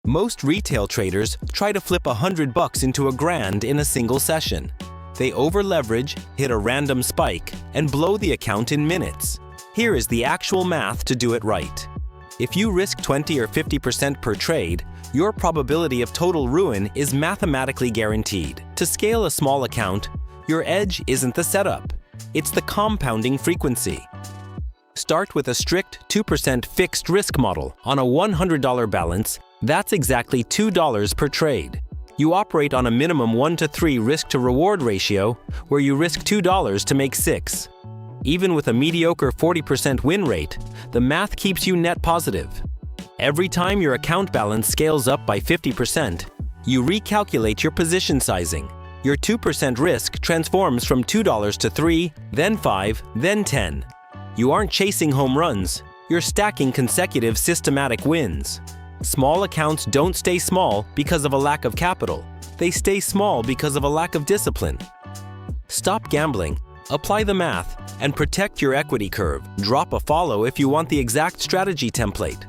Most retail traders try to flip $100 into a grand in a single session. They over-leverage, hit a random spike, and blow the account in minutes. Here is the actual math to do it right. If you risk 20 or 50% per trade, your probability of total ruin is mathematically guaranteed. To scale a small account, your edge isn't the setup, it's the compounding frequency. Start with a strict 2% fixed risk model on a $100 balance. That's exactly $2 per trade. You operate on a minimum 1 to 3 risk-to-reward ratio, where you risk $2 to make 6. Even with a mediocre 40% win rate, the math keeps you net positive. Every time your account balance scales up by 50%, you recalculate your position sizing. Your 2% risk transforms from $2 to 3, then 5, then 10. You aren't chasing home runs, you're stacking consecutive systematic wins. Small accounts don't stay small because of a lack of capital. They stay small because of a lack of discipline. Stop gambling, apply the math, and protect your equity curve. Drop a follow if you want the exact strategy template.